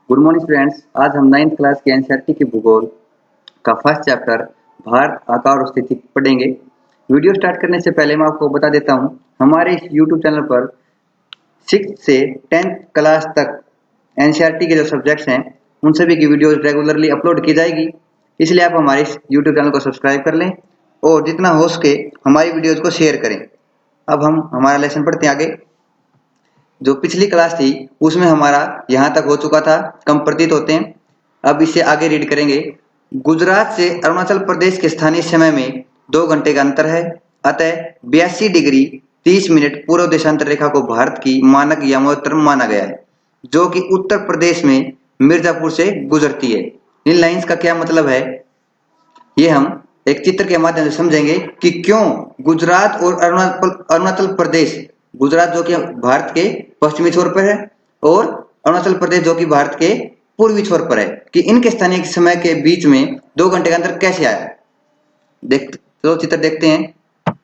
Good morning students. आज हम 9th class के एनसीईआरटी के भूगोल का फर्स्ट चैप्टर भारत आकार और स्थिति पढ़ेंगे। वीडियो स्टार्ट करने से पहले मैं आपको बता देता हूं, हमारे इस यूट्यूब चैनल पर 6th से 10th क्लास तक एनसीईआरटी के जो सब्जेक्ट्स हैं उन सभी की वीडियोस रेगुलरली अपलोड की जाएगी। इसलिए आप हमारे इस यूट्यूब चैनल को सब्सक्राइब कर लें और जितना हो सके हमारी वीडियोज को शेयर करें। अब हम हमारा लेसन पढ़ते हैं आगे। जो पिछली क्लास थी उसमें हमारा यहाँ तक हो चुका था, कम प्रतीत होते हैं। अब इसे आगे रीड करेंगे। गुजरात से अरुणाचल प्रदेश के स्थानीय समय में 2 घंटे का अंतर है, अतः 82 डिग्री 30 मिनट पूर्व देशांतर रेखा को भारत की मानक यमोत्तर माना गया है, जो कि उत्तर प्रदेश में मिर्जापुर से गुजरती है। इन लाइंस का क्या मतलब है ये हम एक चित्र के माध्यम से समझेंगे कि क्यों गुजरात और अरुणाचल प्रदेश, गुजरात जो कि भारत के पश्चिमी छोर पर है और अरुणाचल प्रदेश जो कि भारत के पूर्वी छोर पर है, कि इनके स्थानीय समय के बीच में 2 घंटे का अंतर कैसे आया। तो चित्र देखते हैं।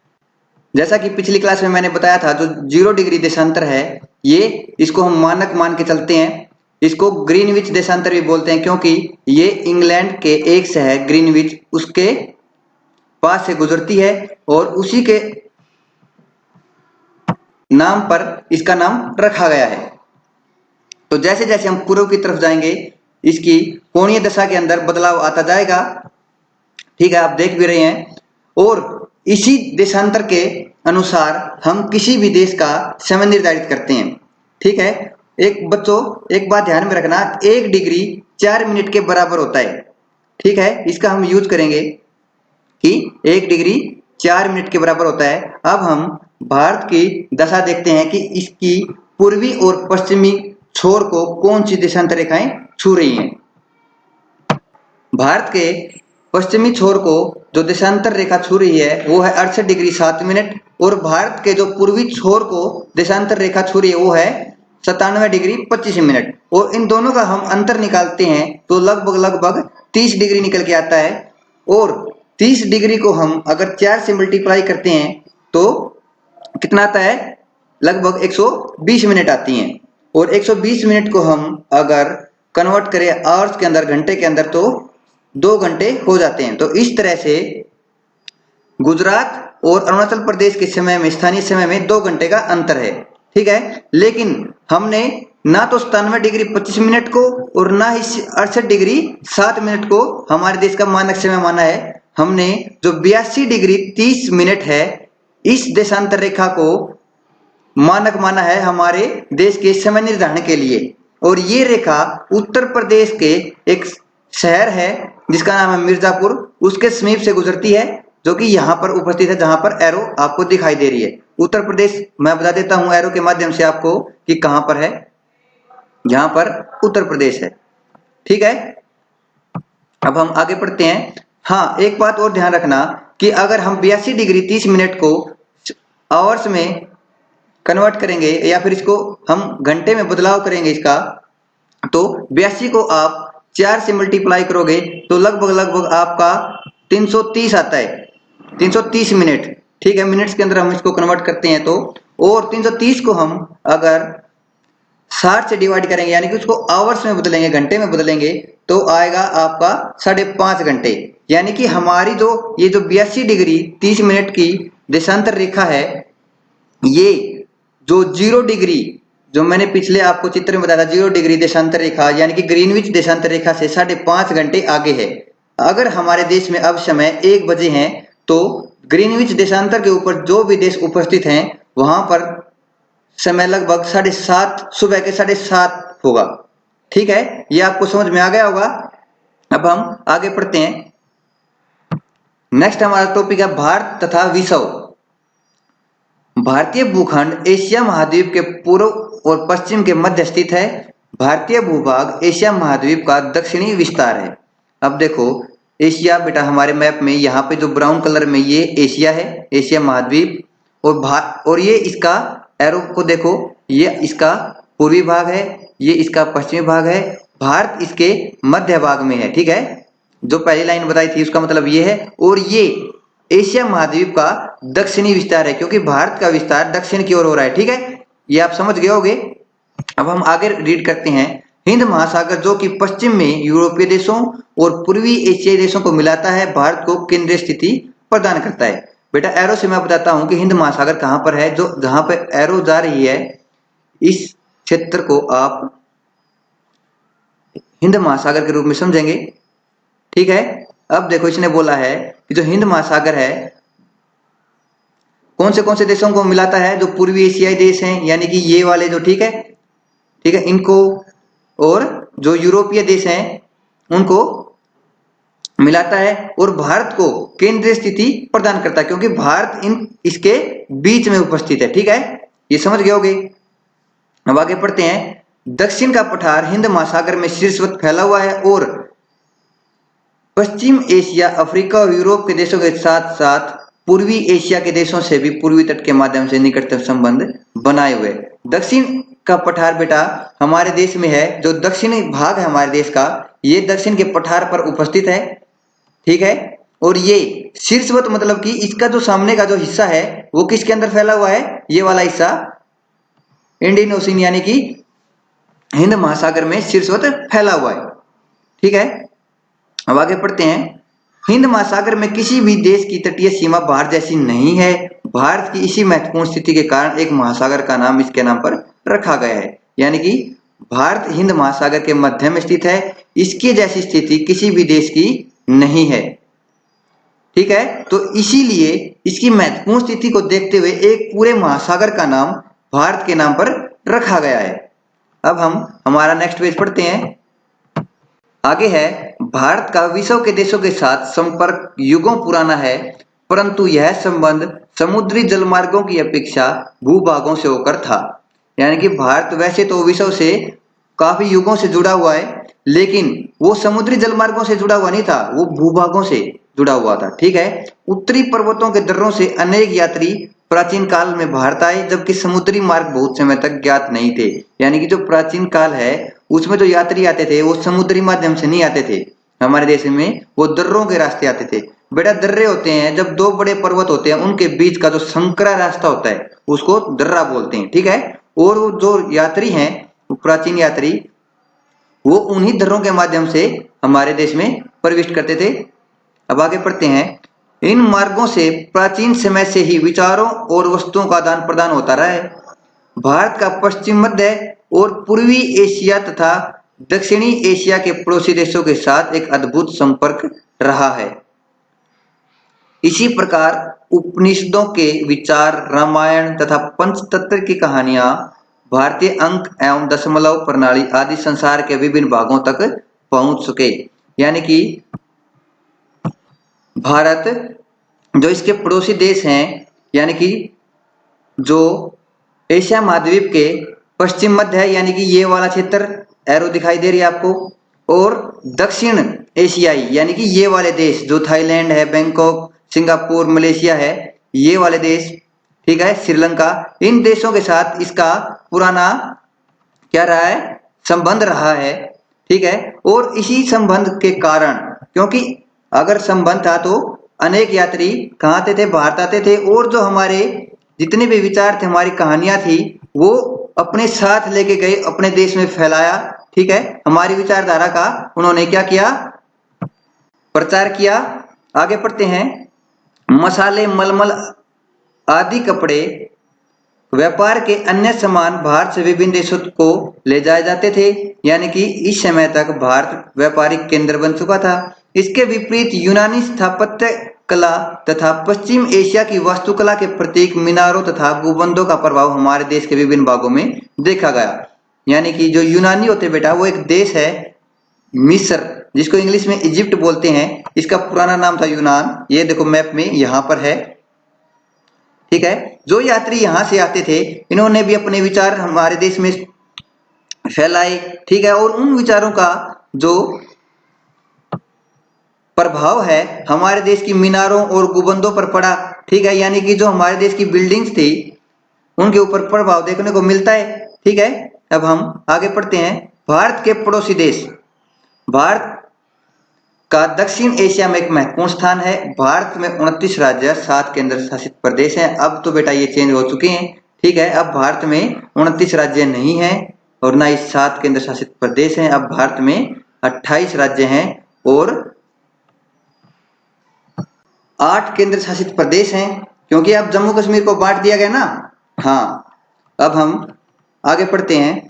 जैसा कि पिछली क्लास में मैंने बताया था, जो 0 डिग्री देशांतर है ये इसको हम मानक मान के चलते हैं। इसको ग्रीनविच देशांतर भी बोलते हैं, क्योंकि ये इंग्लैंड के एक शहर ग्रीनविच उसके पास से गुजरती है और उसी के नाम पर इसका नाम रखा गया है। तो जैसे जैसे हम पूर्व की तरफ जाएंगे इसकी कोणीय दशा के अंदर बदलाव आता जाएगा। ठीक है, आप देख भी रहे हैं। और इसी देशांतर के अनुसार हम किसी भी देश का समय निर्धारित करते हैं। ठीक है, एक बात ध्यान में रखना, 1 डिग्री 4 मिनट के बराबर होता है। ठीक है, इसका हम यूज करेंगे कि 1 डिग्री 4 मिनट के बराबर होता है। अब हम भारत की दशा देखते हैं कि इसकी पूर्वी और पश्चिमी छोर को कौन सी देशांतर रेखाएं छू रही हैं। भारत के पश्चिमी छोर को जो देशांतर रेखा छू रही है वो है 68 डिग्री 7 मिनट, और भारत के जो पूर्वी छोर को देशांतर रेखा छू रही है वो है 97 डिग्री 25 मिनट। और इन दोनों का हम अंतर निकालते हैं तो लगभग 30 डिग्री निकल के आता है। और 30 डिग्री को हम अगर 4 से मल्टीप्लाई करते हैं तो कितना आता है, लगभग 120 मिनट आती हैं। और 120 मिनट को हम अगर कन्वर्ट करें आवर्स के अंदर, घंटे के अंदर, तो 2 घंटे हो जाते हैं। तो इस तरह से गुजरात और अरुणाचल प्रदेश के समय में, स्थानीय समय में 2 घंटे का अंतर है। ठीक है, लेकिन हमने ना तो 97 डिग्री 25 मिनट को और ना ही 68 डिग्री 7 मिनट को हमारे देश का मानक समय माना है। हमने जो 82 डिग्री 30 मिनट है इस देशांतर रेखा को मानक माना है हमारे देश के समय निर्धारण के लिए। और ये रेखा उत्तर प्रदेश के एक शहर है जिसका नाम है मिर्जापुर, उसके समीप से गुजरती है, जो कि यहाँ पर उपस्थित है, जहां पर एरो आपको दिखाई दे रही है। उत्तर प्रदेश मैं बता देता हूं एरो के माध्यम से आपको कि कहां पर है, यहां पर उत्तर प्रदेश है। ठीक है, अब हम आगे पढ़ते हैं। हाँ, एक बात और ध्यान रखना कि अगर हम 82 डिग्री 30 मिनट को आवर्स में कन्वर्ट करेंगे या फिर इसको हम घंटे में बदलाव करेंगे इसका, तो 82 को आप 4 से मल्टीप्लाई करोगे तो लगभग आपका 330 आता है, 330 मिनट। ठीक है, मिनट्स के अंदर हम इसको कन्वर्ट करते हैं तो, और 330 को हम अगर 60 से डिवाइड करेंगे यानी कि उसको आवर्स में बदलेंगे, घंटे में बदलेंगे, तो आएगा आपका 5.5 घंटे। यानी कि हमारी ये जो 82 डिग्री 30 मिनट की देशांतर रेखा है, ये जो 0 डिग्री जो मैंने पिछले आपको चित्र में बताया था, 0 डिग्री देशांतर रेखा यानी कि ग्रीनविच देशांतर रेखा से 5.5 घंटे आगे है। अगर हमारे देश में अब समय 1 बजे है तो ग्रीनविच देशांतर के ऊपर जो भी देश उपस्थित हैं वहां पर समय लगभग 7:30, सुबह के 7:30 होगा। ठीक है, ये आपको समझ में आ गया होगा। अब हम आगे पढ़ते हैं। नेक्स्ट हमारा टॉपिक है भारत तथा विषव। भारतीय भूखंड एशिया महाद्वीप के पूर्व और पश्चिम के मध्य स्थित है। भारतीय भूभाग एशिया महाद्वीप का दक्षिणी विस्तार है। अब देखो एशिया, बेटा हमारे मैप में यहाँ पे जो ब्राउन कलर में ये एशिया है, एशिया महाद्वीप, और ये इसका एरो को देखो, ये इसका पूर्वी भाग है, ये इसका पश्चिमी भाग है, भारत इसके मध्य भाग में है। ठीक है, जो पहली लाइन बताई थी उसका मतलब ये है। और ये एशिया महाद्वीप का दक्षिणी विस्तार है, क्योंकि भारत का विस्तार दक्षिण की ओर हो रहा है। ठीक है, ये आप समझ गए होगे। अब हम आगे रीड करते हैं। हिंद महासागर जो कि पश्चिम में यूरोपीय देशों और पूर्वी एशियाई देशों को मिलाता है, भारत को केंद्रीय स्थिति प्रदान करता है। बेटा एरो से मैं बताता हूं कि हिंद महासागर कहां पर है। जो जहां पे एरो जा रही है इस क्षेत्र को आप हिंद महासागर के रूप में समझेंगे। ठीक है, अब देखो इसने बोला है कि जो हिंद महासागर है कौन से देशों को मिलाता है, जो पूर्वी एशियाई देश हैं यानी कि ये वाले जो, ठीक है इनको, और जो यूरोपीय देश हैं उनको मिलाता है, और भारत को केंद्रीय स्थिति प्रदान करता है क्योंकि भारत इसके बीच में उपस्थित है। ठीक है, ये समझ गए होगे। अब आगे पढ़ते हैं। दक्षिण का पठार हिंद महासागर में शीर्षवत फैला हुआ है और पश्चिम एशिया, अफ्रीका और यूरोप के देशों के साथ साथ पूर्वी एशिया के देशों से भी पूर्वी तट के माध्यम से निकटतम संबंध बनाए हुए। दक्षिण का पठार बेटा हमारे देश में है, जो दक्षिणी भाग है हमारे देश का, ये दक्षिण के पठार पर उपस्थित है। ठीक है, और ये शीर्षवत मतलब कि इसका जो सामने का जो हिस्सा है वो किसके अंदर फैला हुआ है, ये वाला हिस्सा इंडियन ओशन यानी कि हिंद महासागर में शीर्षवत फैला हुआ है। ठीक है, अब आगे पढ़ते हैं। हिंद महासागर में किसी भी देश की तटीय सीमा भारत जैसी नहीं है। भारत की इसी महत्वपूर्ण स्थिति के कारण एक महासागर का नाम इसके नाम पर रखा गया है, यानी कि भारत हिंद महासागर के मध्य में स्थित है, इसकी जैसी स्थिति किसी भी देश की नहीं है। ठीक है, तो इसीलिए इसकी महत्वपूर्ण स्थिति को देखते हुए एक पूरे महासागर का नाम भारत के नाम पर रखा गया है। अब हम हमारा नेक्स्ट पेज पढ़ते हैं। आगे है, भारत का विश्व के देशों के साथ संपर्क युगों पुराना है, परंतु यह संबंध समुद्री जलमार्गों की अपेक्षा भूभागों से होकर था। यानी कि भारत वैसे तो विश्व से काफी युगों से जुड़ा हुआ है, लेकिन वो समुद्री जलमार्गों से जुड़ा हुआ नहीं था, वो भूभागों से जुड़ा हुआ था। ठीक है, उत्तरी पर्वतों के दर्रों से अनेक यात्री प्राचीन काल में भारत आए, जबकि समुद्री मार्ग बहुत समय तक ज्ञात नहीं थे। यानी कि जो प्राचीन काल है उसमें जो यात्री आते थे वो समुद्री माध्यम से नहीं आते थे हमारे देश में, वो दर्रों के रास्ते आते थे। बेटा दर्रे होते हैं, जब दो बड़े पर्वत होते हैं उनके बीच का जो संकरा रास्ता होता है उसको दर्रा बोलते हैं। ठीक है, और वो जो यात्री हैं, प्राचीन यात्री, वो उन्हीं दर्रों के माध्यम से हमारे देश में प्रविष्ट करते थे। अब आगे पढ़ते हैं। इन मार्गों से प्राचीन समय से ही विचारों और वस्तुओं का आदान प्रदान होता रहा है। भारत का पश्चिम मध्य और पूर्वी एशिया तथा दक्षिणी एशिया के पड़ोसी देशों के साथ एक अद्भुत संपर्क रहा है। इसी प्रकार उपनिषदों के विचार, रामायण तथा पंचतंत्र की कहानियां, भारतीय अंक एवं दशमलव प्रणाली आदि संसार के विभिन्न भागों तक पहुंच सके। यानी कि भारत जो इसके पड़ोसी देश हैं, यानी कि जो एशिया महाद्वीप के पश्चिम मध्य है, यानी कि ये वाला क्षेत्र एरो दिखाई दे रही है आपको, और दक्षिण एशियाई यानी कि ये वाले देश जो थाईलैंड है, बैंकॉक, सिंगापुर, मलेशिया है, ये वाले देश, ठीक है, श्रीलंका, इन देशों के साथ इसका पुराना क्या रहा है, संबंध रहा है। ठीक है, और इसी संबंध के कारण, क्योंकि अगर संबंध था तो अनेक यात्री कहाँ आते थे, भारत आते थे, और जो हमारे जितने भी विचार थे, हमारी कहानियां थी, वो अपने साथ लेके गए, अपने देश में फैलाया। ठीक है, हमारी विचारधारा का उन्होंने क्या किया, प्रचार किया। आगे पढ़ते हैं। मसाले, मलमल आदि कपड़े, व्यापार के अन्य सामान भारत से विभिन्न देशों को ले जाए जाते थे। यानी कि इस समय तक भारत व्यापारिक केंद्र बन चुका था। इसके विपरीत यूनानी स्थापत्य कला तथा पश्चिम एशिया की वास्तुकला के प्रतीक मीनारों तथा गुंबदों का प्रभाव हमारे देश के विभिन्न भागों में देखा गया। यानी कि जो यूनानी होते बेटा, वो एक देश है मिस्र, जिसको इंग्लिश में इजिप्ट बोलते हैं, इसका पुराना नाम था यूनान। ये देखो मैप में यहाँ पर है। ठीक है, जो यात्री यहाँ से आते थे, इन्होंने भी अपने विचार हमारे देश में फैलाए। ठीक है, और उन विचारों का जो प्रभाव है हमारे देश की मीनारों और गुंबदों पर पड़ा। ठीक है, यानी कि जो हमारे देश की बिल्डिंग्स थी उनके ऊपर प्रभाव देखने को मिलता है। ठीक है, अब हम आगे पढ़ते हैं। भारत के पड़ोसी देश, भारत का दक्षिण एशिया में एक महत्वपूर्ण स्थान है। भारत में 29 राज्य, 7 केंद्र शासित प्रदेश हैं। अब तो बेटा ये चेंज हो चुके हैं। ठीक है, अब भारत में 29 राज्य नहीं है, और ना ही 7 केंद्र शासित प्रदेश हैं। अब भारत में 28 राज्य हैं और 8 केंद्र शासित प्रदेश हैं, क्योंकि अब जम्मू कश्मीर को बांट दिया गया ना। हाँ, अब हम आगे पढ़ते हैं।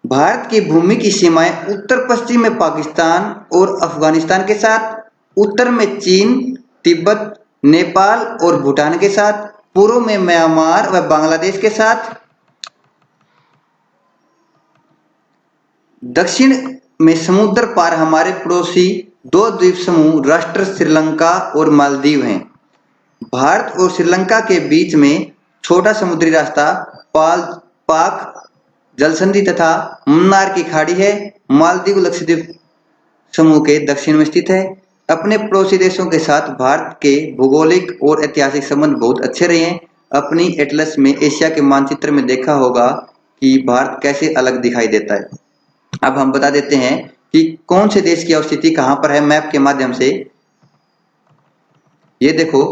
भारत की भूमि की सीमाएं उत्तर पश्चिम में पाकिस्तान और अफगानिस्तान के साथ, उत्तर में चीन, तिब्बत, नेपाल और भूटान के साथ, पूर्व में म्यांमार व बांग्लादेश के साथ, दक्षिण में समुद्र पार हमारे पड़ोसी 2 द्वीप समूह राष्ट्र श्रीलंका और मालदीव हैं। भारत और श्रीलंका के बीच में छोटा समुद्री रास्ता पाक जलसंधि तथा मन्नार की खाड़ी है। मालदीव लक्षद्वीप समूह के दक्षिण में स्थित है। अपने पड़ोसी देशों के साथ भारत के भौगोलिक और ऐतिहासिक संबंध बहुत अच्छे रहे हैं। अपनी एटलस में एशिया के मानचित्र में देखा होगा कि भारत कैसे अलग दिखाई देता है। अब हम बता देते हैं कि कौन से देश की अवस्थिति कहां पर है मैप के माध्यम से। ये देखो,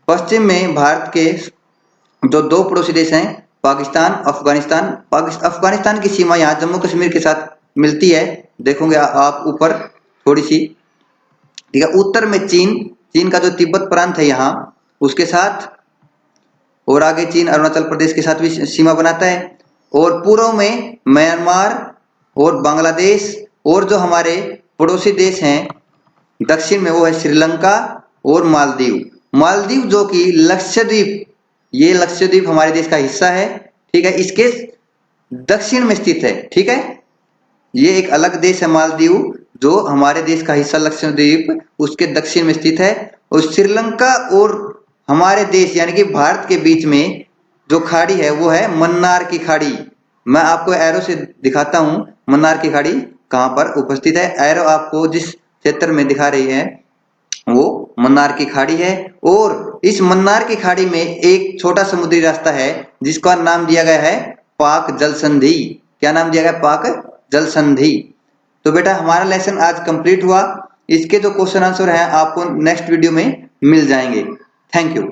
पश्चिम में भारत के जो 2 पड़ोसी देश हैं, पाकिस्तान, अफगानिस्तान। अफगानिस्तान की सीमा यहाँ जम्मू कश्मीर के साथ मिलती है, देखोगे आप ऊपर थोड़ी सी, ठीक है। उत्तर में चीन का जो तिब्बत प्रांत है यहाँ उसके साथ, और आगे चीन अरुणाचल प्रदेश के साथ भी सीमा बनाता है। और पूर्व में म्यांमार और बांग्लादेश, और जो हमारे पड़ोसी देश हैं दक्षिण में वो है श्रीलंका और मालदीव जो कि लक्षद्वीप, ये लक्षद्वीप हमारे देश का हिस्सा है, ठीक है, इसके दक्षिण में स्थित है, ठीक है। ये एक अलग देश है मालदीव, जो हमारे देश का हिस्सा लक्षद्वीप उसके दक्षिण में स्थित है। और श्रीलंका और हमारे देश यानी कि भारत के बीच में जो खाड़ी है वो है मन्नार की खाड़ी। मैं आपको एरो से दिखाता हूं मन्नार की खाड़ी कहां पर उपस्थित है। एरो आपको जिस क्षेत्र में दिखा रही है वो मन्नार की खाड़ी है। और इस मन्नार की खाड़ी में एक छोटा समुद्री रास्ता है जिसका नाम दिया गया है पाक जल संधि। क्या नाम दिया गया? पाक जल संधि। तो बेटा हमारा लेसन आज कंप्लीट हुआ। इसके जो क्वेश्चन आंसर हैं आपको नेक्स्ट वीडियो में मिल जाएंगे। Thank you.